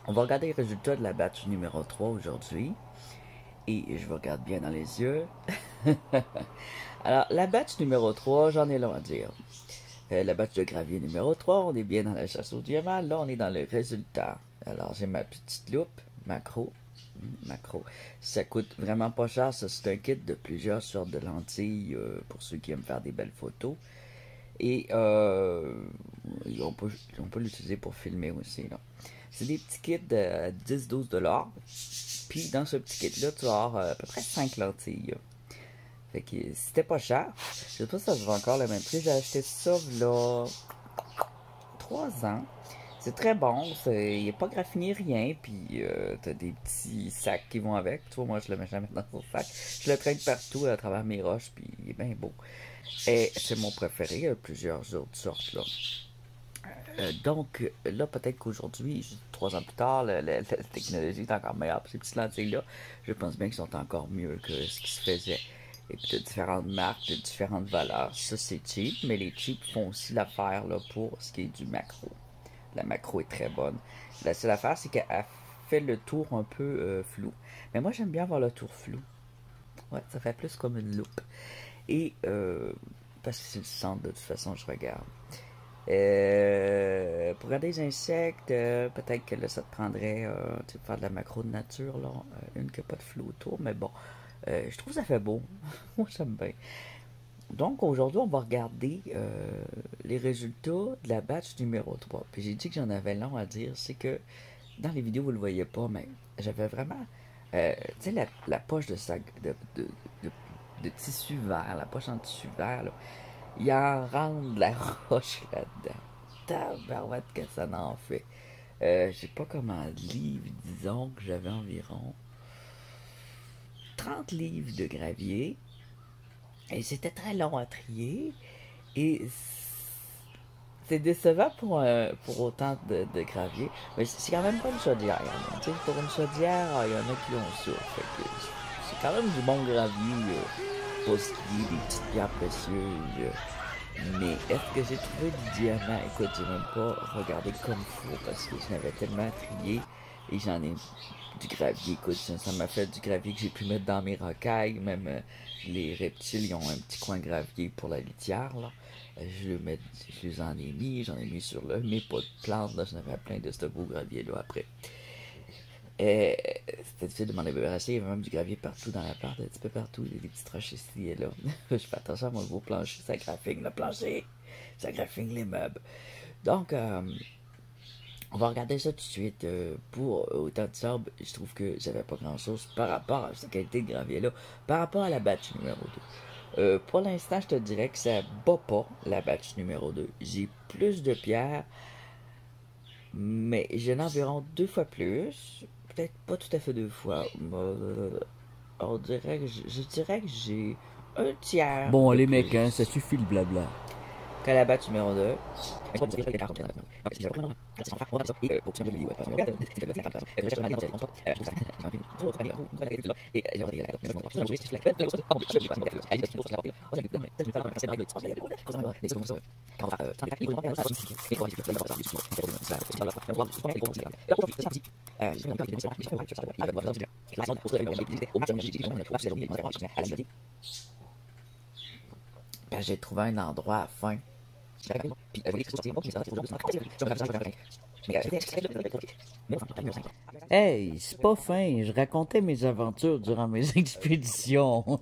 On va regarder les résultats de la batch numéro 3 aujourd'hui. Et je vous regarde bien dans les yeux. Alors, la batch numéro 3, j'en ai long à dire. La batch de gravier numéro 3, on est bien dans la chasse au diamant. Là, on est dans le résultat. Alors, j'ai ma petite loupe, macro. Macro. Ça coûte vraiment pas cher. Ça, c'est un kit de plusieurs sortes de lentilles pour ceux qui aiment faire des belles photos. Et on peut l'utiliser pour filmer aussi. C'est des petits kits de 10-12 $. Puis dans ce petit kit-là, tu vas avoir à peu près 5 lentilles. Fait que c'était pas cher. Je sais pas si ça se vend encore le même prix. J'ai acheté ça là 3 ans. C'est très bon. Il n'est pas graffiné rien. Puis t'as des petits sacs qui vont avec. Tu vois, moi je le mets jamais dans mon sac. Je le traîne partout à travers mes roches. Puis il est bien beau. Et c'est mon préféré. Il y a plusieurs autres sortes là. Donc, là, peut-être qu'aujourd'hui, 3 ans plus tard, la technologie est encore meilleure. Puis ces petites lentilles-là, je pense bien qu'ils sont encore mieux que ce qui se faisait. Et puis, de différentes marques, de différentes valeurs. Ça, c'est cheap, mais les cheap font aussi l'affaire là, pour ce qui est du macro. La macro est très bonne. La seule affaire, c'est qu'elle fait le tour un peu flou. Mais moi, j'aime bien avoir le tour flou. Ouais, ça fait plus comme une loupe. Et, parce que c'est le centre, de toute façon, je regarde. Pour regarder les insectes, peut-être que là, ça te prendrait tu sais, faire de la macro de nature, là, une qui n'a pas de flou autour, mais bon, je trouve que ça fait beau. Moi, j'aime bien. Donc, aujourd'hui, on va regarder les résultats de la batch numéro 3. Puis j'ai dit que j'en avais long à dire, c'est que dans les vidéos, vous ne le voyez pas, mais j'avais vraiment, tu sais, la poche de sac, de tissu vert, la poche en tissu vert, là, il en rentre de la roche là-dedans. Tabarouette que ça n'en fait. Je sais pas comment livres, disons que j'avais environ 30 livres de gravier. Et c'était très long à trier. Et c'est décevant pour autant de gravier. Mais c'est quand même pas une chaudière. Hein. Tu sais, pour une chaudière, il y en a qui ont ça. Fait que c'est quand même du bon gravier pour ce qui est des petites pierres précieuses. Mais est-ce que j'ai trouvé du diamant? Écoute, j'ai même pas regardé comme fou parce que je n'avais tellement trié et j'en ai du gravier. Écoute, ça m'a fait du gravier que j'ai pu mettre dans mes rocailles. Même les reptiles, ils ont un petit coin gravier pour la litière, là. Je les en ai mis, j'en ai mis sur mes pots de plantes, là. J'en avais plein de ce beau gravier-là après. C'était difficile de m'en débarrasser. Il y avait même du gravier partout dans l'appart, un petit peu partout. Il y a des petites roches ici et là. Je fais attention à mon beau plancher. Ça graffine le plancher. Ça graffine les meubles. Donc, on va regarder ça tout de suite. Pour autant de sable, je trouve que j'avais pas grand chose par rapport à cette qualité de gravier-là. Par rapport à la batch numéro 2. Pour l'instant, je te dirais que ça bat pas la batch numéro 2. J'ai plus de pierres, mais j'en ai environ 2 fois plus. Peut-être pas tout à fait 2 fois. On dirait que je dirais que j'ai un tiers Bon, de les plus mecs, hein, ça suffit le blabla. qu'à la batch numéro 2. J'ai trouvé un endroit à fin. Hey, c'est pas fin, je racontais mes aventures durant mes expéditions.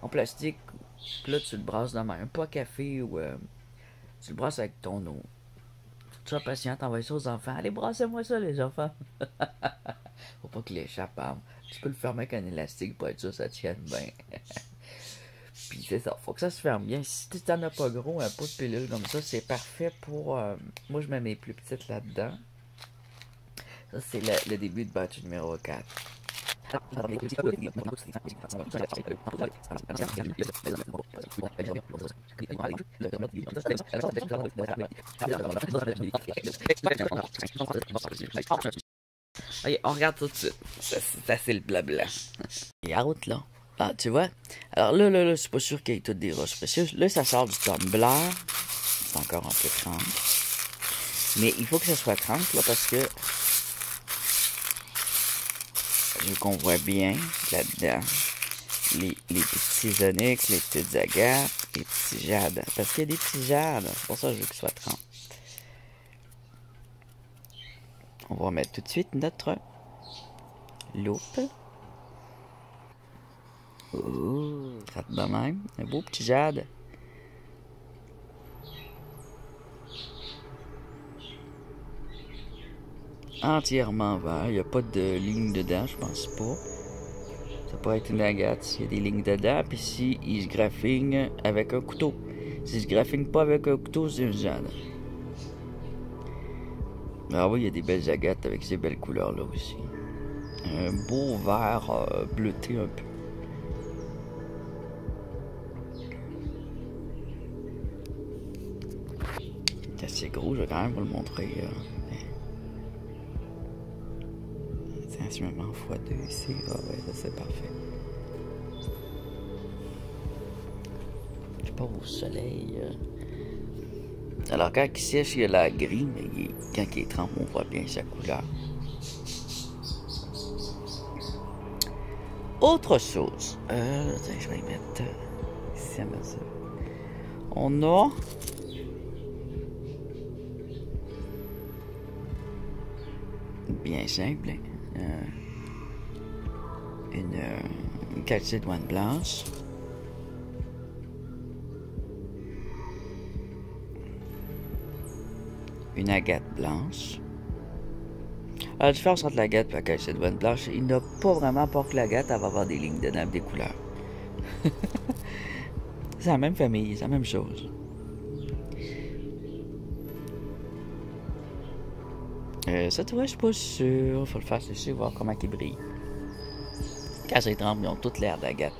En plastique, là tu le brasses de même. Pas café ou tu le brasses avec ton eau. Sois patient, t'envoies ça aux enfants. Allez, brassez-moi ça, les enfants. Faut pas qu'il échappe, hein. Tu peux le fermer avec un élastique pour être sûr que ça tienne bien. Puis c'est ça, faut que ça se ferme bien. Si tu t'en as pas gros, un pot de pilule comme ça, c'est parfait pour... moi, je mets mes plus petites là-dedans. Ça, c'est le début de batch numéro 4. Ok, on regarde tout de suite. C'est assez le blabla. Et out, là. Ah, tu vois? Alors là, je suis pas sûr qu'il y ait toutes des roches précieuses. Là, ça sort du tumbler. C'est encore un peu trempe. Mais il faut que ça soit trempe, là, parce que je veux qu'on voit bien là-dedans les petits onyx, les petites agates, les petits jades. Parce qu'il y a des petits jades. C'est pour ça que je veux que ce soit trempe. On va mettre tout de suite notre loupe. Ouh, ça de même. Un beau petit jade. Entièrement vert. Il n'y a pas de ligne dedans, je pense pas. Ça pourrait être une agate s'il y a des lignes dedans. Puis si il se graphine avec un couteau. S'il se graphine pas avec un couteau, c'est une jade. Ah oui, il y a des belles agates avec ces belles couleurs là aussi. Un beau vert bleuté un peu. C'est assez gros, je vais quand même vous le montrer. Tiens, si je me mets en x2 ici, ah ouais, ça c'est parfait. Je pars au soleil. Alors quand il sèche, il y a la gris, mais quand il est trempe, on voit bien sa couleur. Autre chose. Tiens, je vais y mettre ici à mesure. On a bien simple, une calcédoine blanche. Une agate blanche. Alors, la différence entre l'agate et la calcédoine blanche, il n'a pas vraiment pas que l'agate, elle va avoir des lignes dedans, des couleurs. C'est la même famille, c'est la même chose. Ça, tu vois, je suis pas sûr. Faut le faire sécher, voir comment il brille. Quand c'est trempe, ils ont toutes l'air d'agate.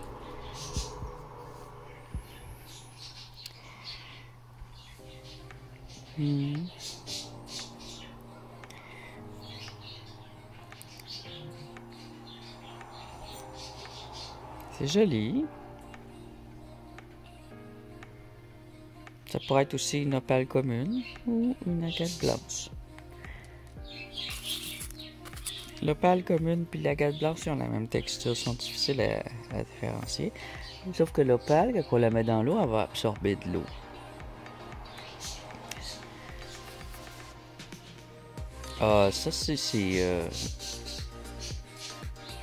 C'est joli. Ça pourrait être aussi une opale commune ou une agate blanche. L'opale commune puis l'agate blanche ils ont la même texture, sont difficiles à différencier. Sauf que l'opale, quand on la met dans l'eau, elle va absorber de l'eau. Ah, ça c'est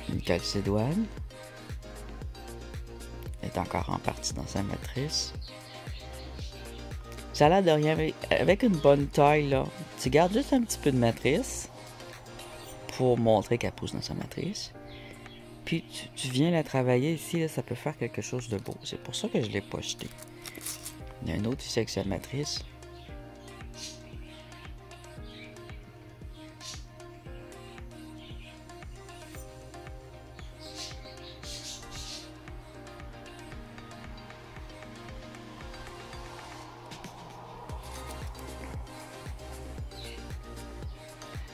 une calcédoine. Elle est encore en partie dans sa matrice. Ça a l'air de rien, mais avec une bonne taille, là, tu gardes juste un petit peu de matrice pour montrer qu'elle pousse dans sa matrice. Puis tu viens la travailler ici, là, ça peut faire quelque chose de beau. C'est pour ça que je ne l'ai pas jeté. Il y a un autre ici avec sa matrice.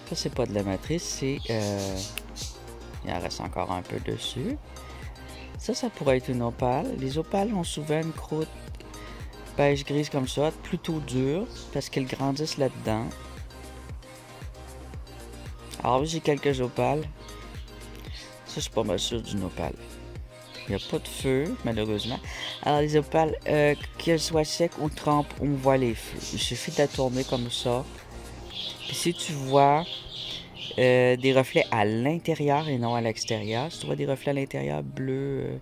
Ça, c'est pas de la matrice, c'est... il en reste encore un peu dessus. Ça pourrait être une opale. Les opales ont souvent une croûte beige grise comme ça, plutôt dure, parce qu'elles grandissent là-dedans. Alors oui, j'ai quelques opales. Ça, je suis pas mal sûr d'une opale. Il n'y a pas de feu, malheureusement. Alors, les opales, qu'elles soient secs ou trempes, on voit les feux. Il suffit de la tourner comme ça. Puis si tu vois des reflets à l'intérieur et non à l'extérieur, si tu vois des reflets à l'intérieur, bleu,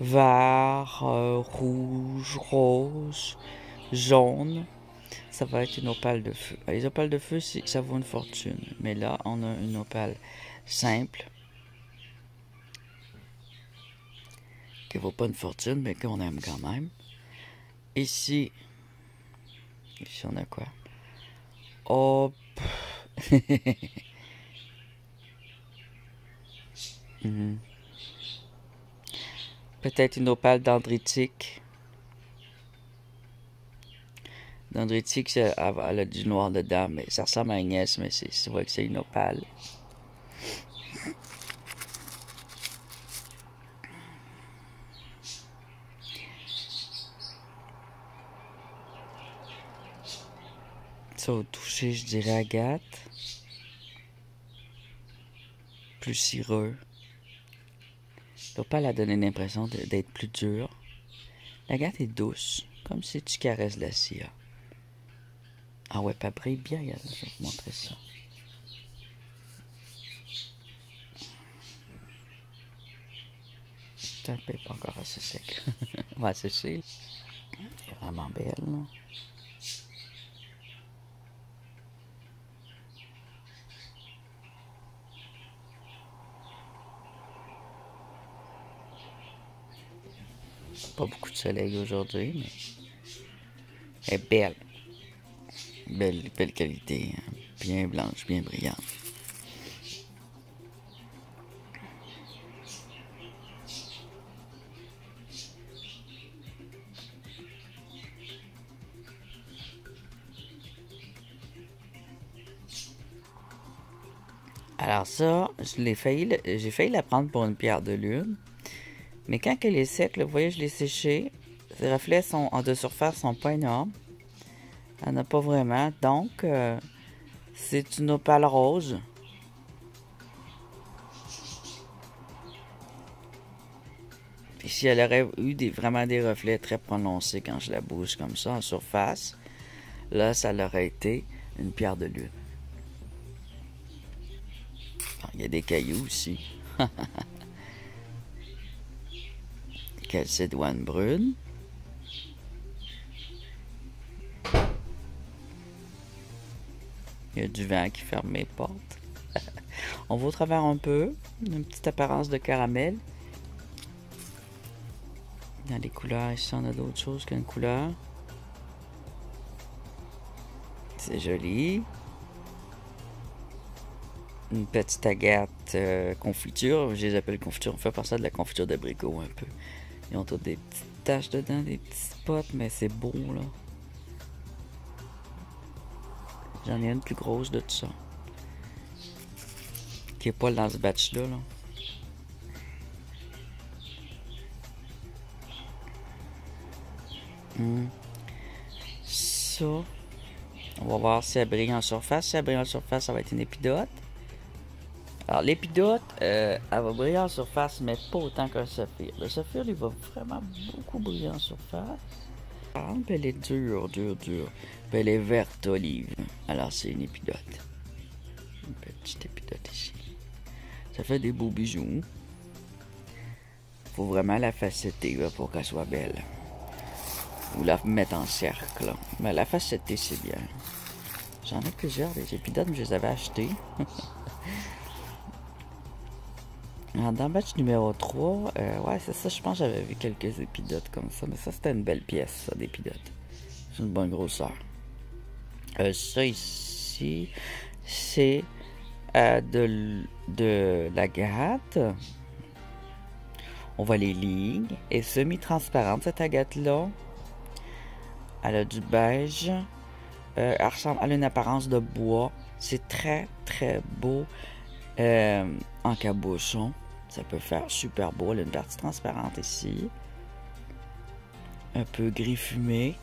vert, rouge, rose, jaune, ça va être une opale de feu. Les opales de feu, ça vaut une fortune. Mais là, on a une opale simple. qui vaut pas une fortune, mais qu'on aime quand même. Ici on a quoi? Oh! Peut-être une opale dendritique. Dendritique, elle a du noir dedans, mais ça ressemble à Agnès, mais c'est vrai que c'est une opale. Ça, au toucher, je dirais agate. Plus cireux. L'opale a donné l'impression d'être plus dure. L'agate est douce, comme si tu caresses la cire. Ah ouais, pas brille bien, regarde, je vais vous montrer ça. C'est un peu pas encore assez sec. On va sécher. C'est vraiment belle, là. Pas beaucoup de soleil aujourd'hui, mais elle est belle. Belle qualité, hein? Bien blanche, bien brillante. Alors ça, j'ai failli la prendre pour une pierre de lune. Mais quand elle est sec, là, vous voyez, je l'ai séchée. Ses reflets en de surface sont pas énormes. Elle n'a pas vraiment. Donc, c'est une opale rose. Puis si elle aurait eu vraiment des reflets très prononcés quand je la bouge comme ça en surface, là, ça aurait été une pierre de lune. Il y a des cailloux aussi. Calcédoine brune. Il y a du vent qui ferme mes portes. On va au travers un peu. Une petite apparence de caramel. Dans les couleurs, ici on a d'autres choses qu'une couleur. C'est joli. Une petite agate confiture. Je les appelle confiture. On fait par ça de la confiture d'abricot un peu. Ils ont toutes des petites taches dedans, des petits spots, mais c'est beau là. J'en ai une plus grosse de tout ça. Qui est pas dans ce batch-là. Là. Ça. On va voir si elle brille en surface. Si elle brille en surface, ça va être une épidote. Alors, l'épidote, elle va briller en surface, mais pas autant qu'un saphir. Le saphir, il va vraiment beaucoup briller en surface. Par exemple, elle est dure. Puis elle est verte olive. Alors, c'est une épidote. Une petite épidote ici. Ça fait des beaux bijoux. Faut vraiment la facetter là, pour qu'elle soit belle. Ou la mettre en cercle. Mais la facetter, c'est bien. J'en ai plusieurs des épidotes, mais je les avais achetées. Alors, dans le batch numéro 3, ouais, c'est ça, je pense que j'avais vu quelques épidotes comme ça. Mais ça, c'était une belle pièce, ça, d'épidote. C'est une bonne grosseur. Ça ici, c'est de l'agate. On voit les lignes. Et semi-transparente, cette agate-là. Elle a du beige. Elle ressemble à une apparence de bois. C'est très, très beau en cabochon. Ça peut faire super beau. Elle a une partie transparente ici. Un peu gris fumé.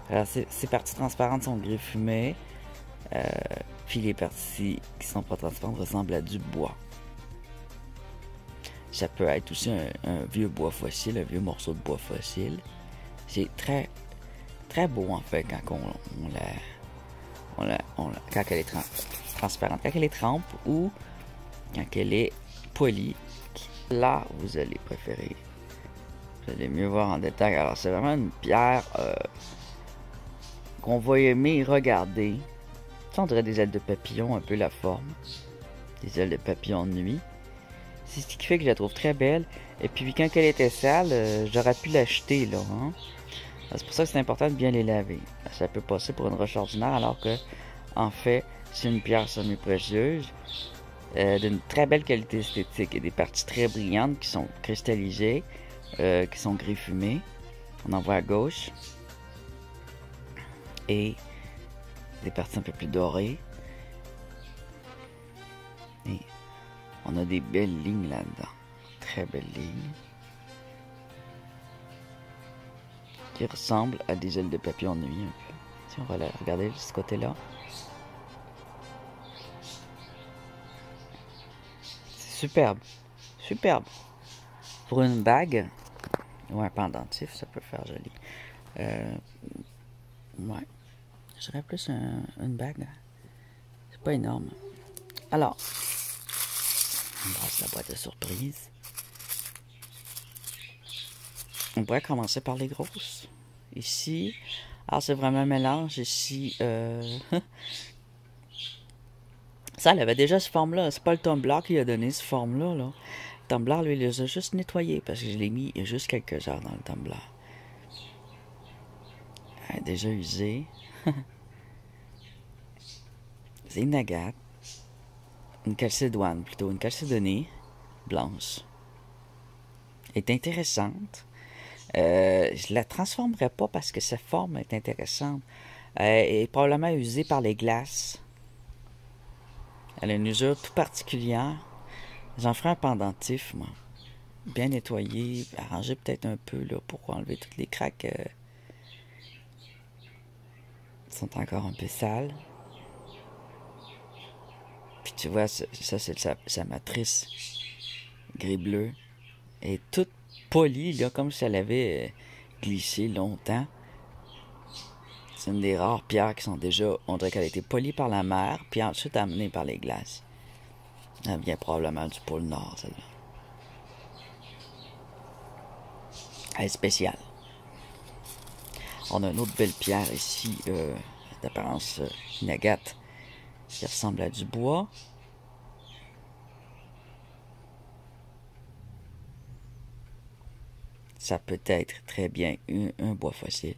Alors, ces parties transparentes sont gris fumé. Puis les parties qui sont pas transparentes ressemblent à du bois. Ça peut être aussi un vieux bois fossile, un vieux morceau de bois fossile. C'est très, très beau en fait quand quand elle est transparente. Quand elle est trempe ou quand elle est polie. Là, vous allez préférer. Vous allez mieux voir en détail. Alors, c'est vraiment une pierre qu'on va aimer regarder. Ça, on dirait des ailes de papillon, un peu la forme. Des ailes de papillon de nuit. C'est ce qui fait que je la trouve très belle. Et puis quand elle était sale, j'aurais pu l'acheter là. Hein? C'est pour ça que c'est important de bien les laver. Ça peut passer pour une roche ordinaire alors que, en fait, c'est une pierre semi-précieuse d'une très belle qualité esthétique et des parties très brillantes qui sont cristallisées, qui sont gris fumé. On en voit à gauche. Et des parties un peu plus dorées. Et on a des belles lignes là-dedans. Très belles lignes. Qui ressemblent à des ailes de papillon de nuit un peu. Si on va la regarder de ce côté-là. C'est superbe. Superbe. Pour une bague ou un pendentif, ça peut faire joli. Ouais. Je dirais plus une bague. C'est pas énorme. Alors, on brasse la boîte de surprise. On pourrait commencer par les grosses. Ici, alors c'est vraiment un mélange. Ici, ça, elle avait déjà cette forme-là. C'est pas le tumbler qui a donné cette forme-là. Là. Le tumbler, lui, il les a juste nettoyés parce que je l'ai mis il y a juste quelques heures dans le tumbler. Elle est déjà usée. C'est une agate. Une chalcédoine, plutôt. Une chalcédonie blanche. Elle est intéressante. Je la transformerai pas parce que sa forme est intéressante. Elle est probablement usée par les glaces. Elle a une usure tout particulière. J'en ferai un pendentif, moi. Bien nettoyé, arrangé peut-être un peu là, pour enlever toutes les craques qui sont encore un peu sales. Puis tu vois, ça c'est sa matrice gris-bleu. Elle est toute polie, là, comme si elle avait glissé longtemps. C'est une des rares pierres qui sont déjà, on dirait qu'elle a été polie par la mer, puis ensuite amenée par les glaces. Elle vient probablement du pôle Nord, celle-là. Elle est spéciale. On a une autre belle pierre ici, d'apparence une agate, qui ressemble à du bois. Ça peut être très bien un bois fossile,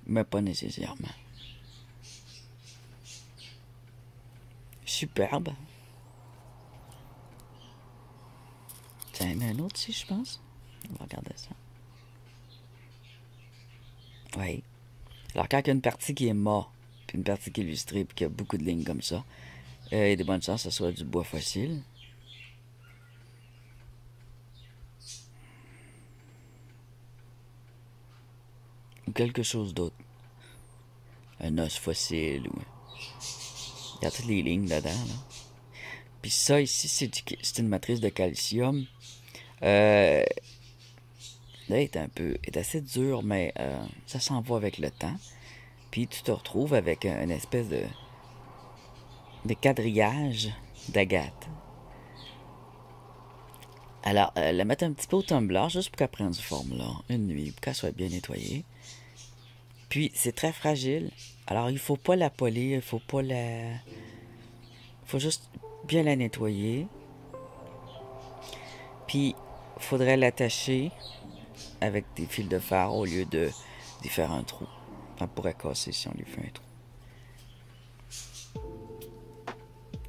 mais pas nécessairement. Superbe. Tiens, il y en a un autre ici, je pense. On va regarder ça. Oui. Alors, quand il y a une partie qui est morte, puis une partie qui est illustrée, puis qu'il y a beaucoup de lignes comme ça, il y a des bonnes chances que ce soit du bois fossile. Ou quelque chose d'autre. Un os fossile, ou... Il y a toutes les lignes dedans, là. Puis ça, ici, c'est une matrice de calcium. Là, elle est assez dure, mais ça s'en va avec le temps. Puis tu te retrouves avec une espèce de quadrillage d'agate. Alors, la mettre un petit peu au tumbler, juste pour qu'elle prenne du forme, là, une nuit, pour qu'elle soit bien nettoyée. Puis, c'est très fragile. Alors, il faut pas la polir, il faut pas la... Il faut juste bien la nettoyer. Puis, il faudrait l'attacher avec des fils de fer au lieu d'y faire un trou. Ça pourrait casser si on lui fait un trou.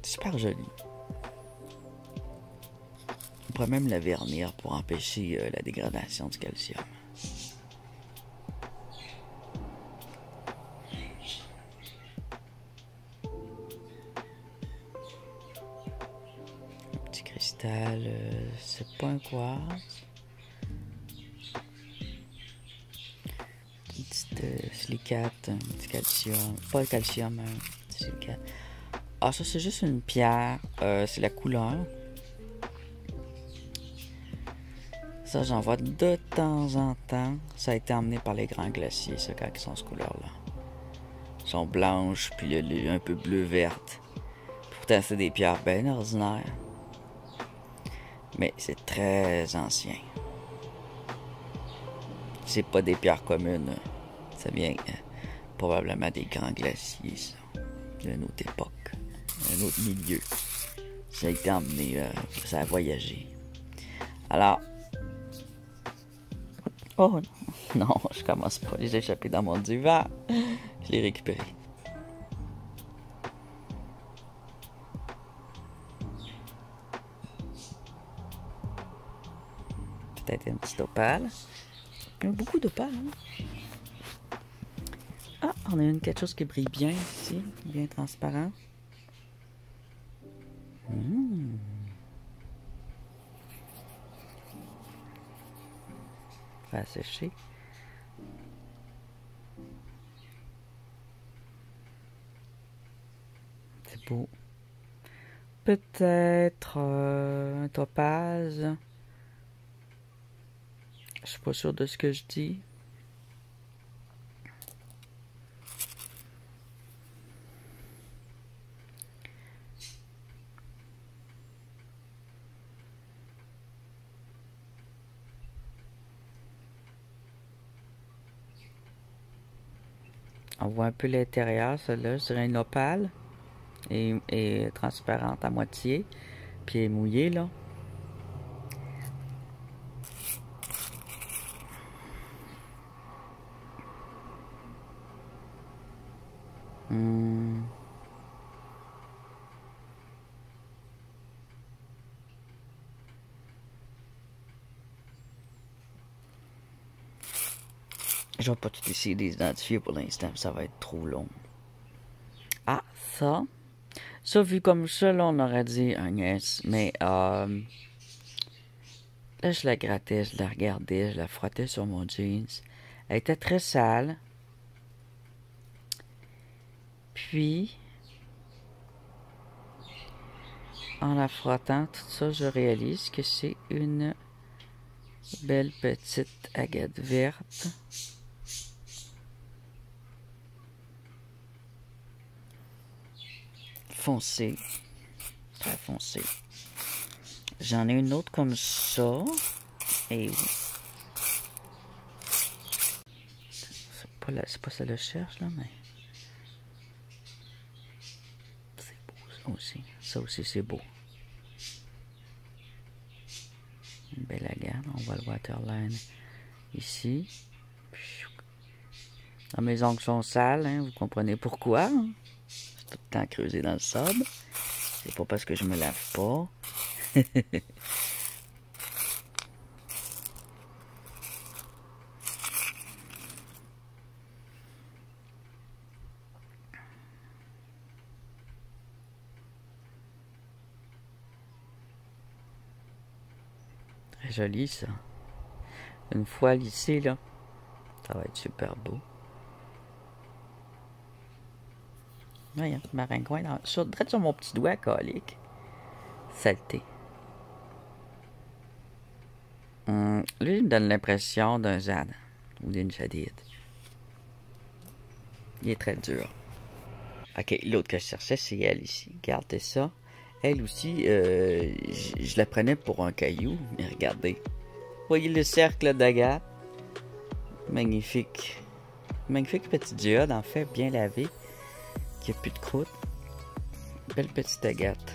Super joli. On pourrait même la vernir pour empêcher la dégradation du calcium. Un petit cristal, c'est pas un quartz. Une petite silicate, un petit calcium. Pas le calcium, un petit silicate. Ah, ça c'est juste une pierre. C'est la couleur. Ça, j'en vois de temps en temps. Ça a été emmené par les grands glaciers, ça, quand ils sont cette couleur-là. Ils sont blanches, puis un peu bleu-verte. Pourtant, c'est des pierres bien ordinaires. Mais c'est très ancien. C'est pas des pierres communes. Ça vient probablement des grands glaciers, ça. D'une autre époque. Un autre milieu. Ça a été emmené, ça a voyagé. Alors, oh non, non, je commence pas. Les échappés dans mon divan. Je l'ai récupéré. Peut-être une petite opale. Il y a beaucoup d'opales. Hein? Ah, on a quelque chose qui brille bien ici, bien transparent. Va sécher. C'est beau. Peut-être un topaz. Je suis pas sûr de ce que je dis. On voit un peu l'intérieur, celle-là, je dirais une opale. Et transparente à moitié. Puis elle est mouillée, là. Je vais pas tout essayer d'identifier pour l'instant, ça va être trop long. Ah, ça. Ça, vu comme ça, là, on aurait dit un S. Mais, là, je la grattais, je la regardais, je la frottais sur mon jeans. Elle était très sale. Puis, en la frottant, tout ça, je réalise que c'est une belle petite agate verte. Foncé. Très foncé. J'en ai une autre comme ça. Et oui. C'est pas ça que je cherche, là, mais... C'est beau, ça aussi. Ça aussi, c'est beau. Une belle agate. On voit le waterline ici. Ah, mes ongles sont sales, hein, vous comprenez pourquoi. Hein? C'est tout le temps creusé dans le sable. C'est pas parce que je me lave pas. Très joli, ça. Une fois lissé, là, ça va être super beau. Voyons, maringouin direct sur mon petit doigt, colique. Saleté. Lui, il me donne l'impression d'un zad ou d'une jadide. Il est très dur. Ok, l'autre que je cherchais, c'est elle ici. Regardez ça. Elle aussi, je la prenais pour un caillou, mais regardez. Voyez le cercle d'agate. Magnifique. Magnifique petit diode, en fait, bien lavé. Qui a plus de croûte. Belle petite agate.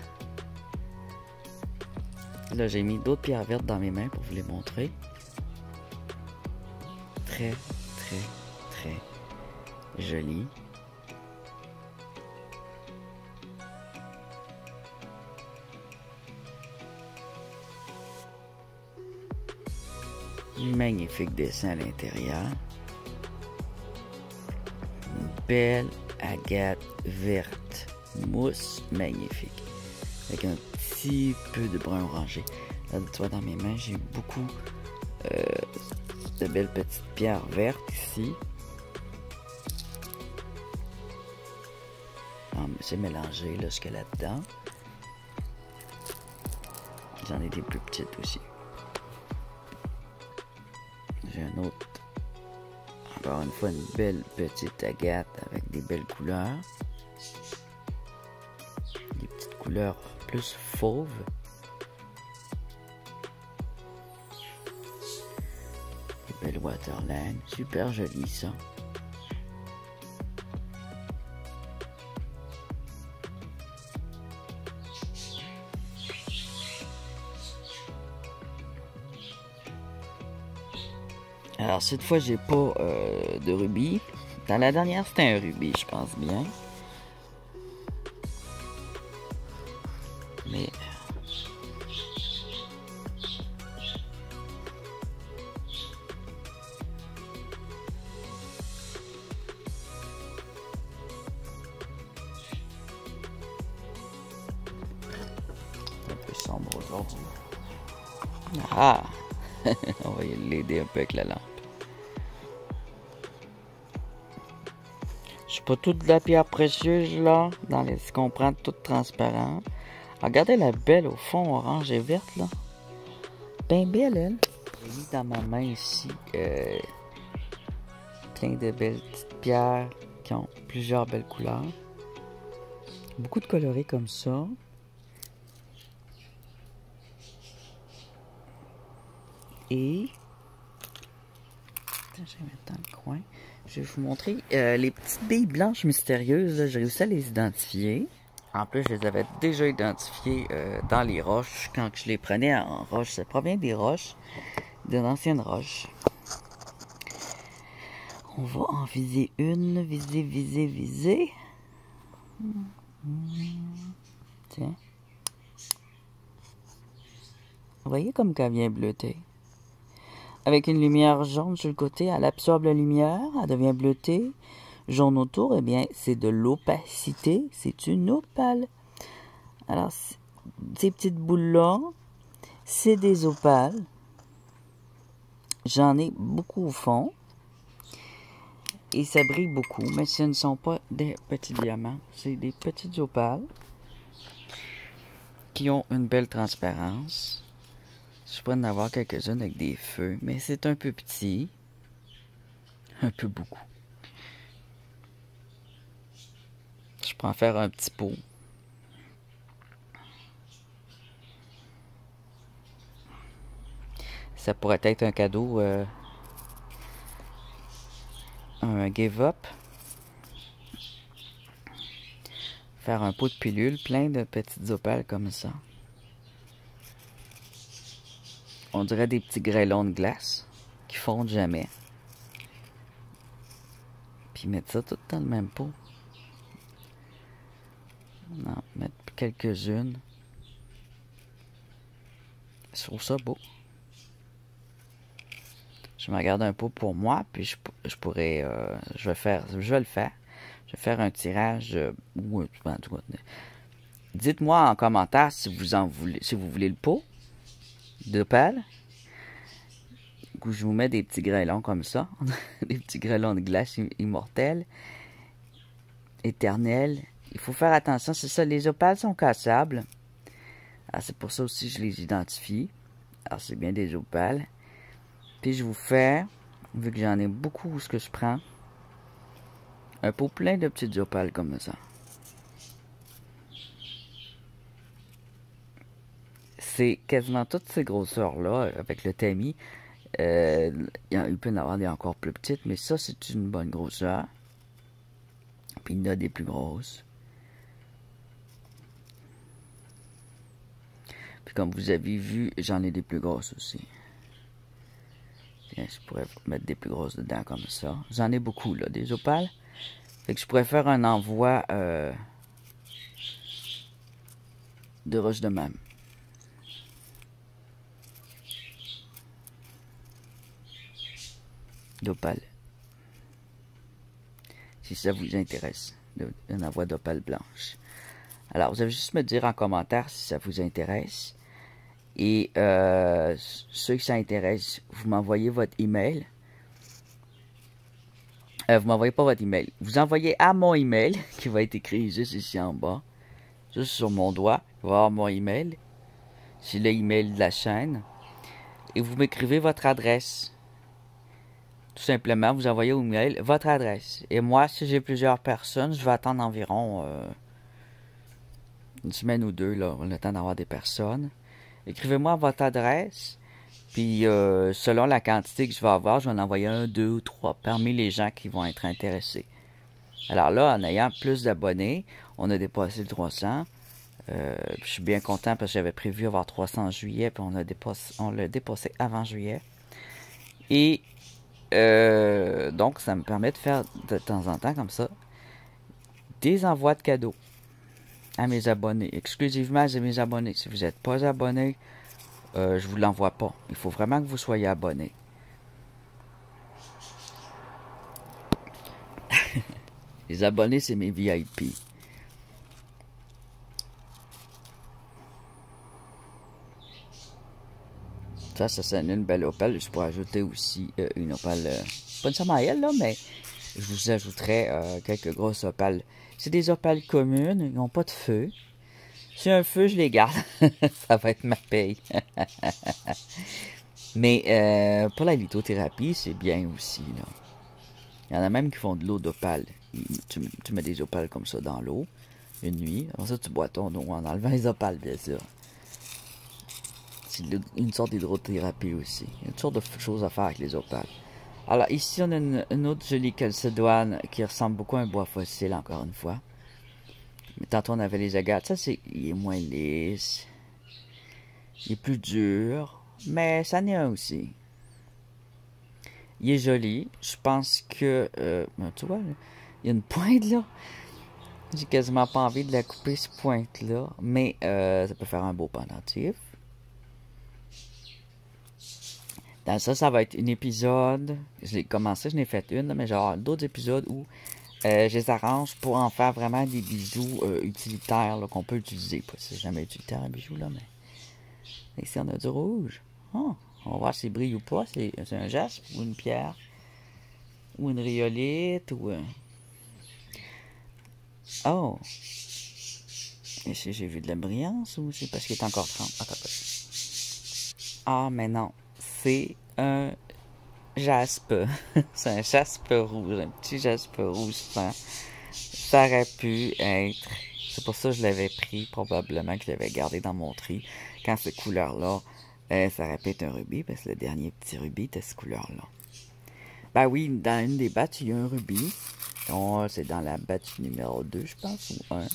Là, j'ai mis d'autres pierres vertes dans mes mains pour vous les montrer. Très, très, très joli. Magnifique dessin à l'intérieur. Une belle agate verte. Mousse magnifique. Avec un petit peu de brun orangé. Là, tu vois, dans mes mains, j'ai beaucoup de belles petites pierres vertes ici. C'est mélangé là, ce qu'il y a là-dedans. J'en ai des plus petites aussi. J'ai un autre. Encore une fois, une belle petite agate avec des belles couleurs. Des petites couleurs plus fauves. Des belles waterline. Super joli ça. Alors, cette fois, j'ai pas de rubis. Dans la dernière, c'était un rubis, je pense bien. Mais... un peu sombre aujourd'hui. Ah! On va l'aider un peu avec la lampe. Je suis pas toute de la pierre précieuse là, dans les ce qu'on prend tout transparent. Regardez la belle au fond orange et verte là. Ben belle elle. J'ai mis dans ma main ici plein de belles petites pierres qui ont plusieurs belles couleurs. Beaucoup de colorés comme ça. Et je vais mettre dans le coin. Je vais vous montrer les petites billes blanches mystérieuses. J'ai réussi à les identifier. En plus, je les avais déjà identifiées dans les roches quand je les prenais en roche. Ça provient des roches, d'une ancienne roche. On va en viser une. Viser. Tiens. Vous voyez comme qu'elle vient bleutée. Avec une lumière jaune sur le côté, elle absorbe la lumière, elle devient bleutée. Jaune autour, eh bien, c'est de l'opacité, c'est une opale. Alors, ces petites boules-là, c'est des opales. J'en ai beaucoup au fond. Et ça brille beaucoup, mais ce ne sont pas des petits diamants, c'est des petites opales qui ont une belle transparence. Je pourrais en avoir quelques-unes avec des feux, mais c'est un peu petit. Un peu beaucoup. Je peux en faire un petit pot. Ça pourrait être un cadeau, un give-up. Faire un pot de pilules plein de petites opales comme ça. On dirait des petits grêlons de glace qui fondent jamais. Puis mettre ça tout dans le même pot. Non, mettre quelques-unes. Je trouve ça beau. Je me garde un pot pour moi, puis je pourrais, je vais le faire. Je vais faire un tirage, dites-moi en commentaire si vous voulez le pot d'opale. Je vous mets des petits grêlons comme ça, des petits grêlons de glace immortels, éternels. Il faut faire attention, c'est ça, les opales sont cassables. Alors c'est pour ça aussi que je les identifie. Alors c'est bien des opales. Puis je vous fais, vu que j'en ai beaucoup où ce que je prends, un pot plein de petites opales comme ça. C'est quasiment toutes ces grosseurs-là, avec le tamis. Il peut y en avoir des encore plus petites, mais ça, c'est une bonne grosseur. Puis il y en a des plus grosses. Puis comme vous avez vu, j'en ai des plus grosses aussi. Tiens, je pourrais mettre des plus grosses dedans comme ça. J'en ai beaucoup, là, des opales. Fait que je pourrais faire un envoi de roches de même. D'opales. Si ça vous intéresse, un envoi d'opales blanches. Alors, vous avez juste me dire en commentaire si ça vous intéresse. Et ceux qui ça intéresse, vous m'envoyez votre email. Vous m'envoyez pas votre email. Vous envoyez à mon email, qui va être écrit juste ici en bas. Juste sur mon doigt. Vous allez avoir mon email. C'est le email de la chaîne. Et vous m'écrivez votre adresse. Tout simplement, vous envoyez au email votre adresse. Et moi, si j'ai plusieurs personnes, je vais attendre environ une semaine ou deux, là, le temps d'avoir des personnes. Écrivez-moi votre adresse. Puis, selon la quantité que je vais avoir, je vais en envoyer 1, 2 ou 3 parmi les gens qui vont être intéressés. Alors là, en ayant plus d'abonnés, on a dépassé le 300. Je suis bien content parce que j'avais prévu avoir 300 en juillet, puis on l'a dépassé avant juillet. Et donc, ça me permet de faire de temps en temps, comme ça, des envois de cadeaux à mes abonnés, exclusivement à mes abonnés. Si vous n'êtes pas abonné, je vous l'envoie pas. Il faut vraiment que vous soyez abonné. Les abonnés, c'est mes VIP. Ça c'est une belle opale. Je pourrais ajouter aussi une opale, pas nécessairement à elle, là, mais je vous ajouterai quelques grosses opales. C'est des opales communes, ils n'ont pas de feu. Si un feu, je les garde. Ça va être ma paye. Mais pour la lithothérapie, c'est bien aussi, là. Il y en a même qui font de l'eau d'opale. Tu mets des opales comme ça dans l'eau, une nuit. Après ça, tu bois ton eau en enlevant les opales, bien sûr. C'est une sorte d'hydrothérapie aussi. Il y a toutes sortes de choses à faire avec les opales. Alors, ici, on a une autre jolie calcédoine qui ressemble beaucoup à un bois fossile, encore une fois. Mais tantôt, on avait les agates. Ça, il est moins lisse. Il est plus dur. Mais ça en est un aussi. Il est joli. Je pense que... tu vois, il y a une pointe là. J'ai quasiment pas envie de la couper, cette pointe-là. Mais ça peut faire un beau pendentif. Dans ça va être un épisode. Je l'ai commencé, je n'ai fait une, mais genre d'autres épisodes où je les arrange pour en faire vraiment des bijoux utilitaires qu'on peut utiliser. Pas si c'est jamais utilitaire un bijou là, mais. Ici on a du rouge. Oh, on va voir s'il brille ou pas. C'est un jaspe ou une pierre. Ou une rhyolite ou. Oh! Ici j'ai vu de la brillance ou c'est parce qu'il est encore 30? Attends. Ah, mais non. C'est un jaspe. C'est un jaspe rouge. Un petit jaspe rouge. Ça aurait pu être... C'est pour ça que je l'avais pris, probablement, que je l'avais gardé dans mon tri. Quand cette couleur-là, ça aurait pu être un rubis, parce que le dernier petit rubis était cette couleur-là. Ben oui, dans une des batches, il y a un rubis. C'est dans la batch numéro 2, je pense, ou 1.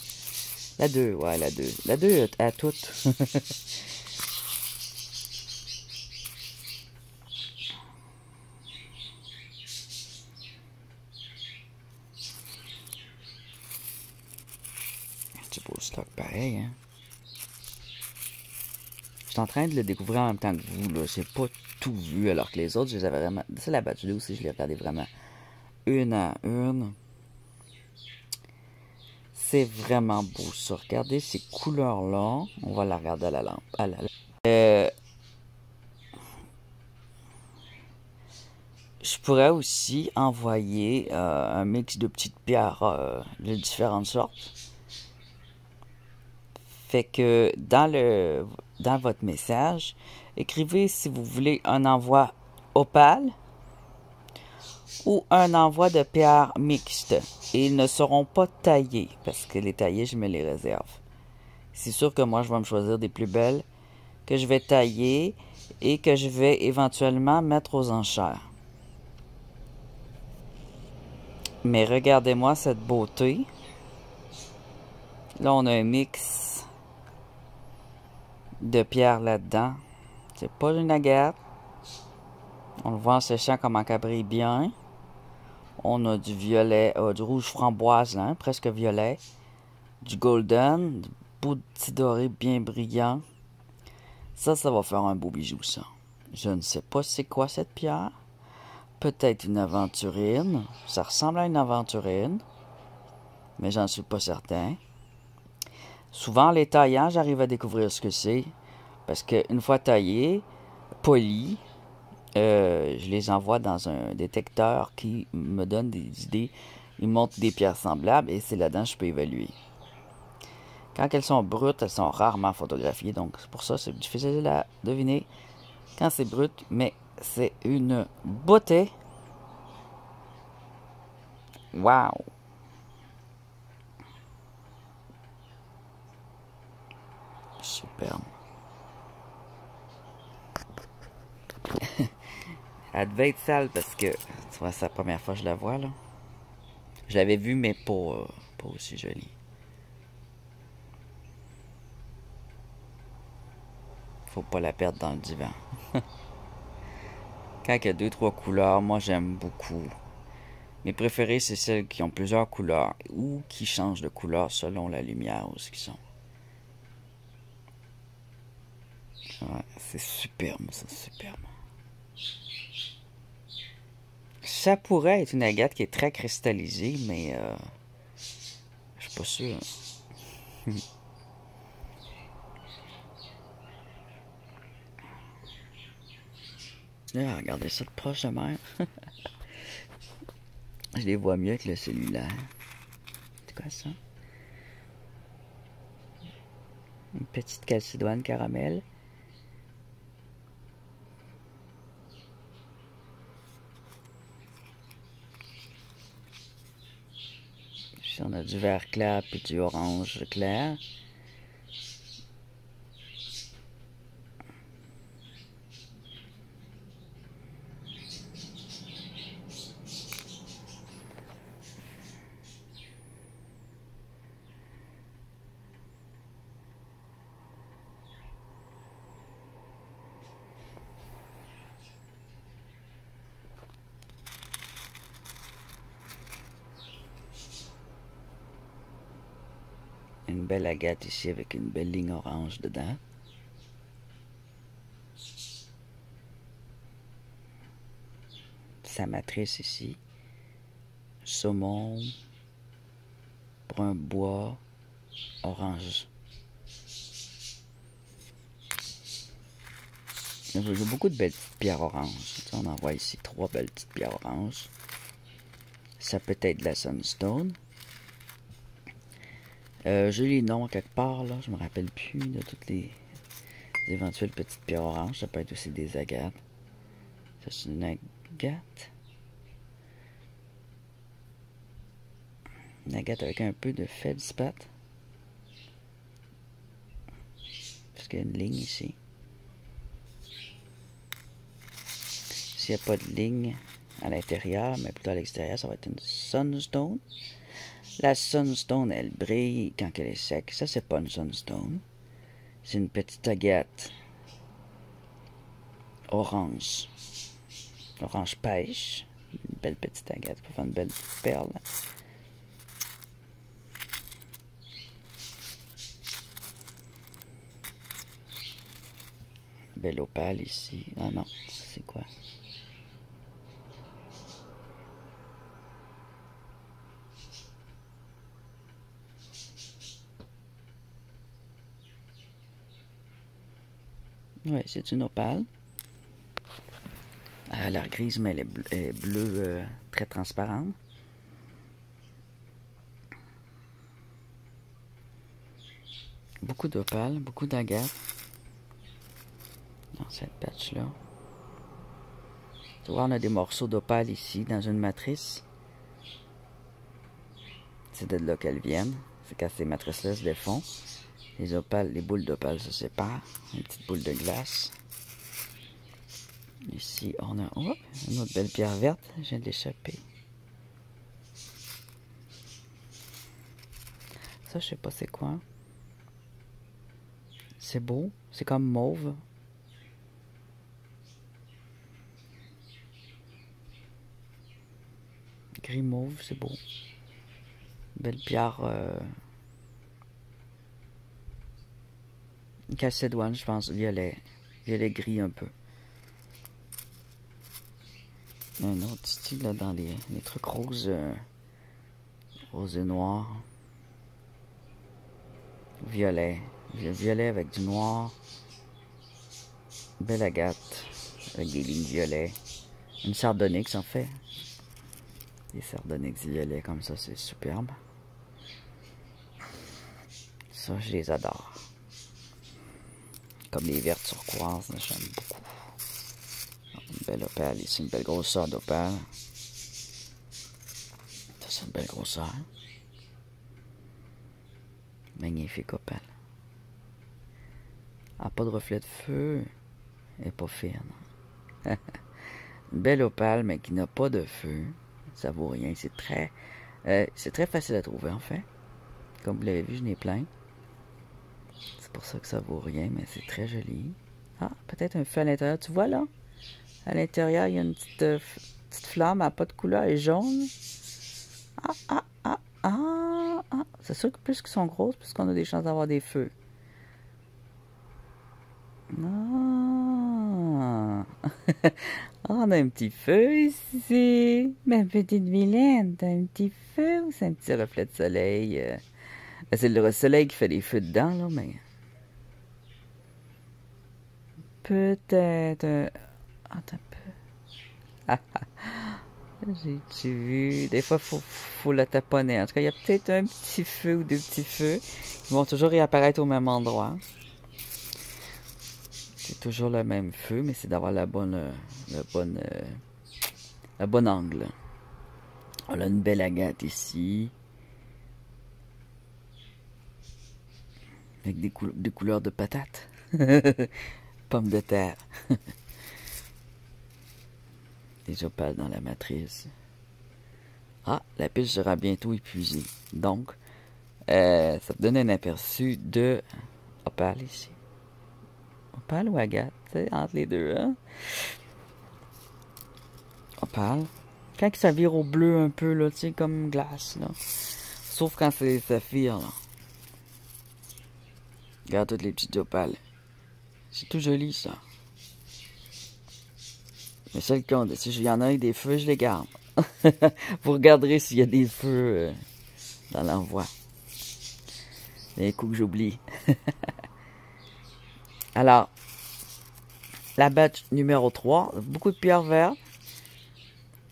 La 2, ouais, la 2. La 2 à toutes. C'est beau stock pareil, hein. Je suis en train de le découvrir en même temps que vous, là. J'ai pas tout vu, alors que les autres, je les avais vraiment... C'est la batch 2 aussi, je l'ai regardé vraiment une à une. C'est vraiment beau, ça. Regardez ces couleurs-là. On va la regarder à la lampe. Je pourrais aussi envoyer un mix de petites pierres de différentes sortes. Fait que dans votre message, écrivez si vous voulez un envoi opale ou un envoi de pierres mixtes. Et ils ne seront pas taillés, parce que les taillés, je me les réserve. C'est sûr que moi, je vais me choisir des plus belles que je vais tailler et que je vais éventuellement mettre aux enchères. Mais regardez-moi cette beauté. Là, on a un mix de pierres là-dedans. C'est pas une agate. On le voit en séchant comment elle brille bien. On a du violet, du rouge framboise, là, presque violet. Du golden, du beau petit doré bien brillant. Ça va faire un beau bijou, ça. Je ne sais pas c'est quoi cette pierre. Peut-être une aventurine. Ça ressemble à une aventurine. Mais j'en suis pas certain. Souvent, les taillants, j'arrive à découvrir ce que c'est. Parce qu'une fois taillé, poli, je les envoie dans un détecteur qui me donne des idées. Il montre des pierres semblables et c'est là-dedans que je peux évaluer. Quand elles sont brutes, elles sont rarement photographiées. Donc, c'est pour ça que c'est difficile à deviner quand c'est brut. Mais c'est une beauté. Wow! Superbe. Elle devait être sale parce que, tu vois, c'est la première fois que je la vois, là. Je l'avais vue, mais pas aussi jolie. Faut pas la perdre dans le divan. Quand il y a deux, trois couleurs, moi j'aime beaucoup. Mes préférées, c'est celles qui ont plusieurs couleurs ou qui changent de couleur selon la lumière où ils sont. Ouais, c'est superbe, ça, superbe. Ça pourrait être une agate qui est très cristallisée, mais je suis pas sûr. Là, regardez ça de proche de mer. Je les vois mieux que le cellulaire. C'est quoi ça? Une petite calcédoine caramel. Ici, on a du vert clair puis du orange clair. Une belle agate ici avec une belle ligne orange dedans. Sa matrice ici. Saumon, brun bois, orange. Il y a beaucoup de belles petites pierres oranges. On en voit ici 3 belles petites pierres oranges. Ça peut être de la sunstone. J'ai les noms quelque part, là. Je me rappelle plus de toutes les éventuelles petites pierres oranges. Ça peut être aussi des agates. Ça, c'est une agate. Une agate avec un peu de feldspath. Parce qu'il y a une ligne ici. S'il n'y a pas de ligne à l'intérieur, mais plutôt à l'extérieur, ça va être une sunstone. La sunstone, elle brille quand elle est sec. Ça, c'est pas une sunstone. C'est une petite agate orange. Orange pêche. Une belle petite agate pour faire une belle petite perle. Belle opale ici. Ah non, c'est quoi? Oui, c'est une opale. Elle a l'air grise, mais elle est bleue très transparente. Beaucoup d'opales, beaucoup d'agates dans cette patch-là. Tu vois, on a des morceaux d'opale ici, dans une matrice. C'est de là qu'elles viennent. C'est quand ces matrices-là se défont. Les opales, les boules d'opale se séparent. Une petite boule de glace. Ici, on a une autre belle pierre verte. Je viens de l'échapper. Ça, je sais pas c'est quoi. C'est beau. C'est comme mauve. Gris mauve, c'est beau. Belle pierre. Calcédoine, je pense. Violet. Violet gris un peu. Un autre style là, dans les trucs roses. Rose et noir. Violet. Violet avec du noir. Belle agate. Avec des lignes violet. Une sardonyx en fait. Des sardonyx violets comme ça, c'est superbe. Ça, je les adore. Comme les vertes turquoises, j'aime beaucoup. Une belle opale ici, une belle grosseur d'opale. Ça, c'est une belle grosseur. Magnifique opale. Elle n'a pas de reflet de feu. Elle n'est pas fine. Une belle opale, mais qui n'a pas de feu. Ça vaut rien. C'est très facile à trouver, en fait. Comme vous l'avez vu, je n'ai plein. C'est pour ça que ça vaut rien, mais c'est très joli. Ah, peut-être un feu à l'intérieur. Tu vois, là? À l'intérieur, il y a une petite flamme, elle n'a pas de couleur, elle est jaune. C'est sûr que plus qu'elles sont grosses, plus qu'on a des chances d'avoir des feux. Ah. On a un petit feu ici. Ma petite vilaine, t'as un petit feu ou c'est un petit reflet de soleil? C'est le soleil qui fait des feux dedans, là, mais... Peut-être... Attends un peu. J'ai vu... Des fois, faut la taponner. En tout cas, il y a peut-être un petit feu ou deux petits feux qui vont toujours réapparaître au même endroit. C'est toujours le même feu, mais c'est d'avoir le bon angle. On a une belle agate ici. Avec des couleurs de patates. Pommes de terre. Des opales dans la matrice. Ah, la pile sera bientôt épuisée. Donc, ça te donne un aperçu de opale ici. Opale ou agate, tu sais, entre les deux, hein? Opale. Quand ça vire au bleu un peu, là, tu sais, comme glace, là. Sauf quand c'est saphir, là. Regarde toutes les petites opales. C'est tout joli, ça. Mais c'est le compte. Si il y en a avec des feux, je les garde. Vous regarderez s'il y a des feux dans l'envoi. Les coups que j'oublie. Alors, la batch numéro 3, beaucoup de pierres vertes.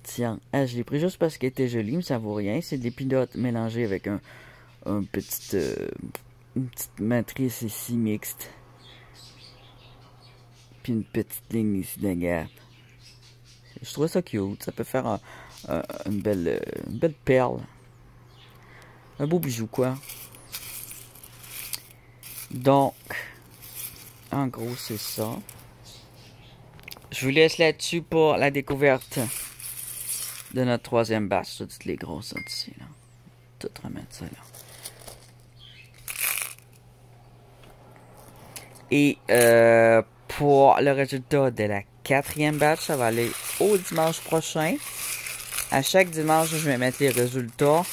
Tiens, je l'ai pris juste parce qu'elle était jolie, mais ça vaut rien. C'est des pilotes mélangés avec une petite matrice ici mixte. Puis une petite ligne ici d'agate. Je trouve ça cute. Ça peut faire une belle perle. Un beau bijou, quoi. Donc, en gros, c'est ça. Je vous laisse là-dessus pour la découverte de notre troisième batch. Toutes les grosses sont ici, là. Tout remettre ça, là. Et pour le résultat de la quatrième batch, ça va aller au dimanche prochain. À chaque dimanche, je vais mettre les résultats